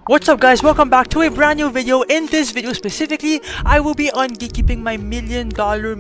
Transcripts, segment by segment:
What's up guys, welcome back to a brand new video. In this video specifically, I will be on gatekeeping my $1 million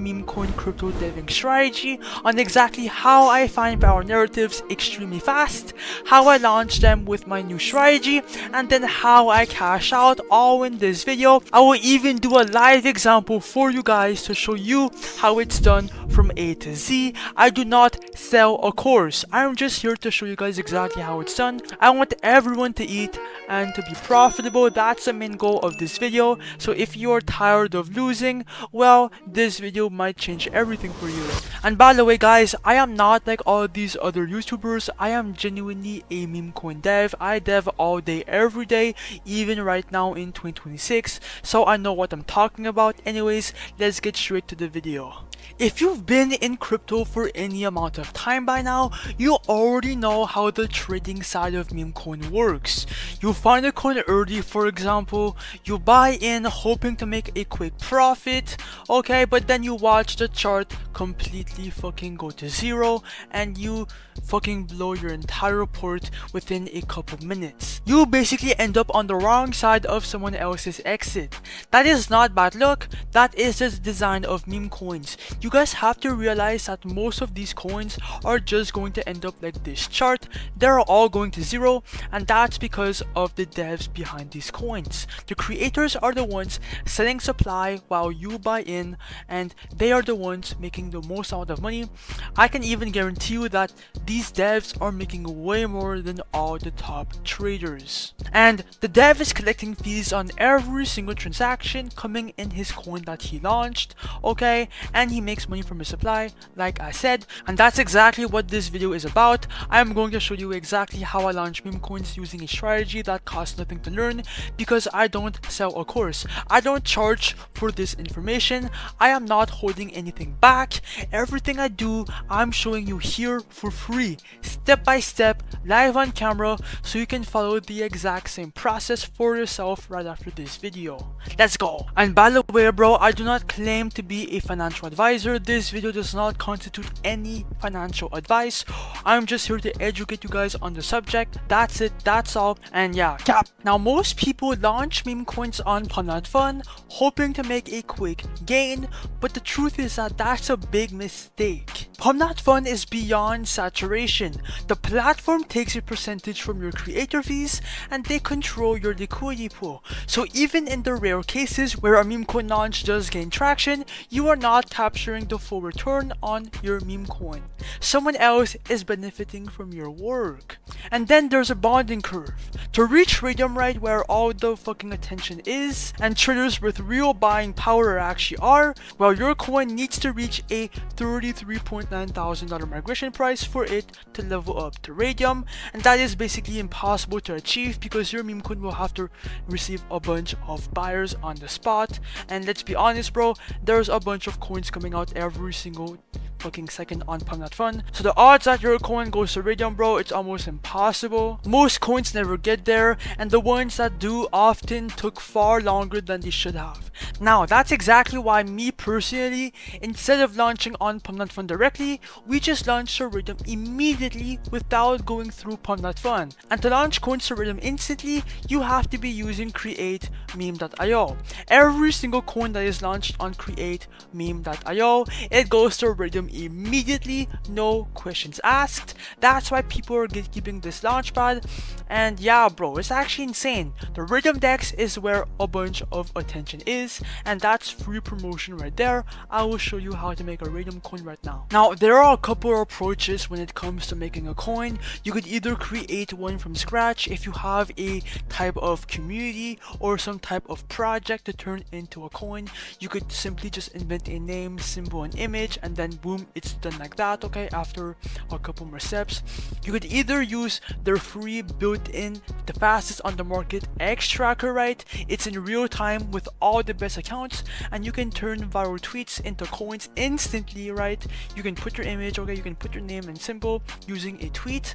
meme coin crypto deving strategy on exactly how I find power narratives extremely fast, how I launch them with my new strategy, and then how I cash out, all in this video. I will even do a live example for you guys to show you how it's done from A to Z. I do not sell a course. I'm just here to show you guys exactly how it's done. I want everyone to eat and to be profitable. That's the main goal of this video. So if you're tired of losing, well, this video might change everything for you. And by the way guys, I am not like all these other YouTubers. I am genuinely a meme coin dev. I dev all day every day, even right now in 2026, so I know what I'm talking about. Anyways, let's get straight to the video. If you've been in crypto for any amount of time by now, you already know how the trading side of meme coin works. You find a coin early, for example, you buy in hoping to make a quick profit, okay, but then you watch the chart completely fucking go to zero and you fucking blow your entire report within a couple minutes. You basically end up on the wrong side of someone else's exit. That is not bad luck, that is the design of meme coins. You guys have to realize that most of these coins are just going to end up like this chart. They're all going to zero, and that's because of the devs behind these coins. The creators are the ones selling supply while you buy in, and they are the ones making the most amount of money. I can even guarantee you that these devs are making way more than all the top traders. And the dev is collecting fees on every single transaction coming in his coin that he launched, okay, and he makes money from his supply, like I said, and that's exactly what this video is about. I'm going to show you exactly how I launch meme coins using a strategy that costs nothing to learn, because I don't sell a course. I don't charge for this information. I am not holding anything back. Everything I do, I'm showing you here for free, step by step, live on camera, so you can follow the exact same process for yourself right after this video. Let's go. And by the way bro, I do not claim to be a financial advisor. This video does not constitute any financial advice. I'm just here to educate you guys on the subject. That's it, that's all, and yeah, cap. Now most people launch meme coins on Pump.Fun hoping to make a quick gain, but the truth is that that's a big mistake. Pump.Fun is beyond saturation. The platform takes a percentage from your creator fees and they control your liquidity pool. So even in the rare cases where a meme coin launch does gain traction, you are not capturing the full return on your meme coin. Someone else is benefiting from your work. And then there's a bonding curve. To reach radium right where all the fucking attention is, and traders with real buying power actually are, well, your coin needs to reach a $33,900 migration price for it to level up to radium, and that is basically impossible to achieve because your meme coin will have to receive a bunch of buyers on the spot. And let's be honest bro, there's a bunch of coins coming out every single fucking second on Pump.Fun, so the odds that your coin goes to radium bro, it's almost impossible. Most coins never get there, and the ones that do often took far longer than they should have. Now that's exactly why me personally, instead of launching on Pump.Fun directly, we just launched to radium immediately without going through Pump.Fun. And to launch coins to radium instantly, you have to be using create meme.io. Every single coin that is launched on create meme.io, it goes to radium immediately, no questions asked. That's why people are gatekeeping this launchpad. And yeah bro, it's actually insane. The radium dex is where a bunch of attention is, and that's free promotion right there. I will show you how to make a radium coin right now. Now there are a couple of approaches when it comes to making a coin. You could either create one from scratch if you have a type of community or some type of project to turn into a coin. You could simply just invent a name, symbol, and image, and then boom, it's done like that, okay, after a couple more steps. You could either use their free built-in, the fastest on the market X tracker, right? It's in real time with all the best accounts, and you can turn viral tweets into coins instantly, right? You can put your image, okay, you can put your name and symbol using a tweet,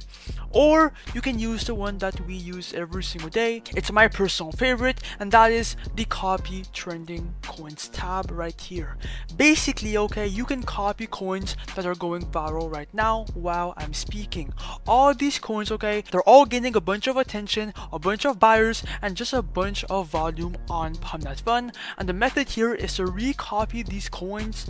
or you can use the one that we use every single day. It's my personal favorite, and that is the copy trending coins tab right here. Basically, okay, you can copy coins coins that are going viral right now while I'm speaking. All these coins, okay, they're all gaining a bunch of attention, a bunch of buyers, and just a bunch of volume on Pump.Fun. And the method here is to recopy these coins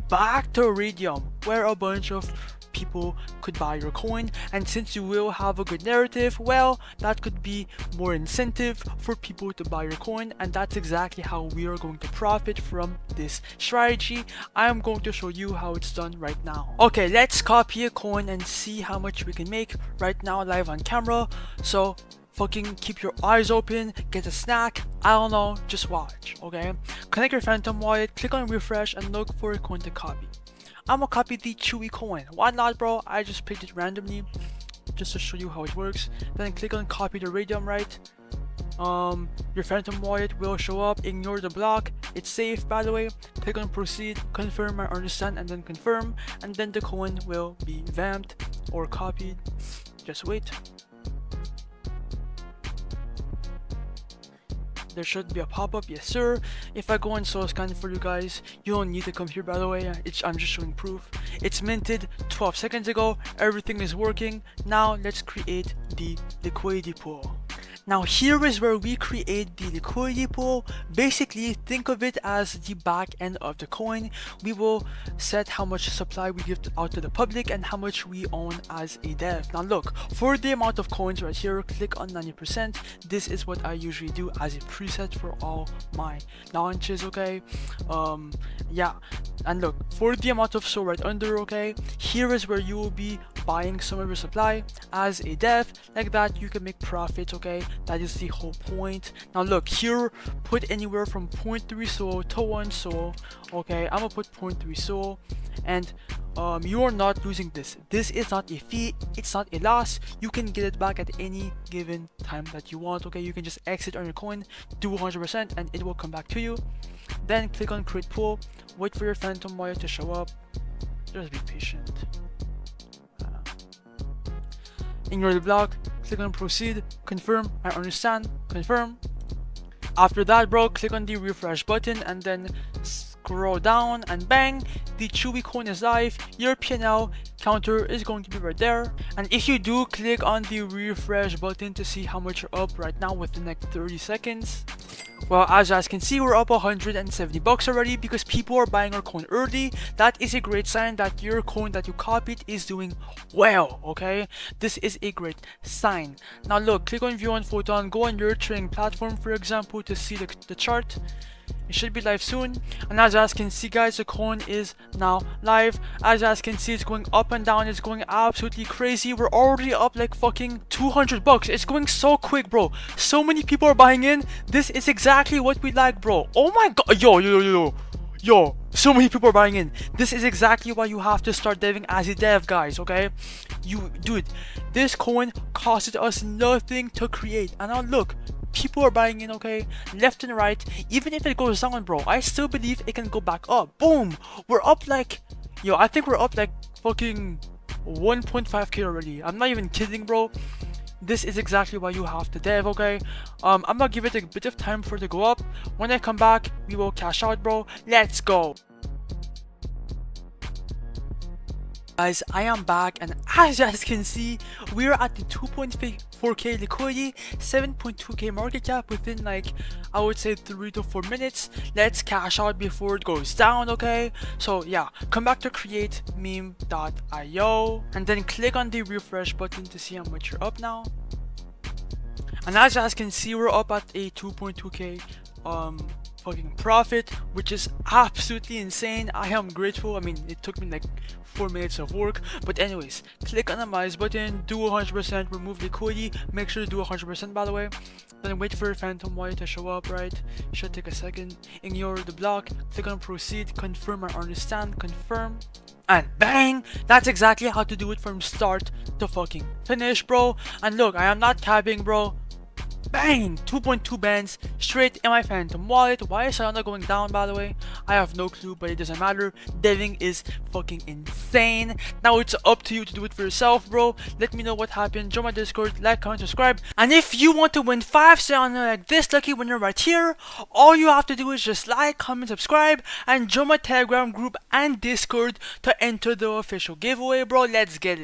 back to Radium, where a bunch of people could buy your coin. And since you will have a good narrative, well, that could be more incentive for people to buy your coin, and that's exactly how we are going to profit from this strategy. I am going to show you how it's done right now. Okay, let's copy a coin and see how much we can make right now live on camera. So fucking keep your eyes open, get a snack, I don't know, just watch, okay? Connect your Phantom wallet, click on refresh, and look for a coin to copy. I'm gonna copy the Chewy coin. Why not, bro? I just picked it randomly just to show you how it works. Then click on copy the Radium, right? Your Phantom wallet will show up. Ignore the block. It's safe, by the way. Click on proceed, confirm, I understand, and then confirm. And then the coin will be vamped or copied. Just wait. There should be a pop-up, yes sir. If I go and soul scan for you guys, you don't need to come here, by the way. I'm just showing proof. It's minted 12 seconds ago. Everything is working. Now let's create the liquidity pool. Now here is where we create the liquidity pool. Basically, think of it as the back end of the coin. We will set how much supply we give out to the public and how much we own as a dev. Now look, for the amount of coins right here, click on 90%. This is what I usually do as a preset for all my launches, okay? Yeah, and look, for the amount of SOL right under, okay, here is where you will be buying some of your supply as a dev. Like that, you can make profit, okay? That is the whole point. Now look, here, put anywhere from 0.3 SOL to 1 SOL, okay? I'm gonna put 0.3 SOL, and you are not losing this. This is not a fee, it's not a loss. You can get it back at any given time that you want, okay? You can just exit on your coin, do 100%, and it will come back to you. Then click on create pool, wait for your Phantom wallet to show up. Just be patient. Ignore the block, click on proceed, confirm, I understand, confirm. After that, bro, click on the refresh button and then scroll down, and bang, the Chewy coin is live. Your PNL counter is going to be right there. And if you do click on the refresh button to see how much you're up right now within like 30 seconds, well, as you guys can see, we're up 170 bucks already because people are buying our coin early. That is a great sign that your coin that you copied is doing well, okay? This is a great sign. Now look, click on view on Photon, go on your trading platform, for example, to see the chart. It should be live soon. And as you guys can see, guys, the coin is now live. As you guys can see, it's going up and down. It's going absolutely crazy. We're already up like fucking 200 bucks. It's going so quick, bro. So many people are buying in. This is exactly what we like, bro. Oh my god. Yo, so many people are buying in. This is exactly why you have to start deving as a dev, guys, okay? Dude, this coin costed us nothing to create. And now look, people are buying in, okay, left and right. Even if it goes down, bro, I still believe it can go back up. Boom, we're up like, yo, I think we're up like fucking 1.5k already. I'm not even kidding, bro. This is exactly why you have to dev, okay? I'm gonna give it a bit of time for it to go up. When I come back, we will cash out, bro. Let's go. Guys, I am back, and as you guys can see, we're at the 2.4k liquidity, 7.2k market cap within like, I would say 3 to 4 minutes. Let's cash out before it goes down, okay? So yeah, come back to create meme.io and then click on the refresh button to see how much you're up now. And as you guys can see, we're up at a 2.2k fucking profit, which is absolutely insane. I am grateful. I mean, it took me like 4 minutes of work, but anyways, click on the minus button, do 100%, remove liquidity, make sure to do 100%, by the way. Then wait for your Phantom wallet to show up, right? Should take a second. Ignore the block, click on proceed, confirm, I understand, confirm, and bang! That's exactly how to do it from start to fucking finish, bro. And look, I am not capping, bro. Bang! 2.2 bands straight in my Phantom wallet. Why is Solana going down, by the way? I have no clue, but it doesn't matter. Deving is fucking insane. Now it's up to you to do it for yourself, bro. Let me know what happened. Join my Discord, like, comment, subscribe. And if you want to win 5 Solana like this lucky winner right here, all you have to do is just like, comment, subscribe, and join my Telegram group and Discord to enter the official giveaway, bro. Let's get it.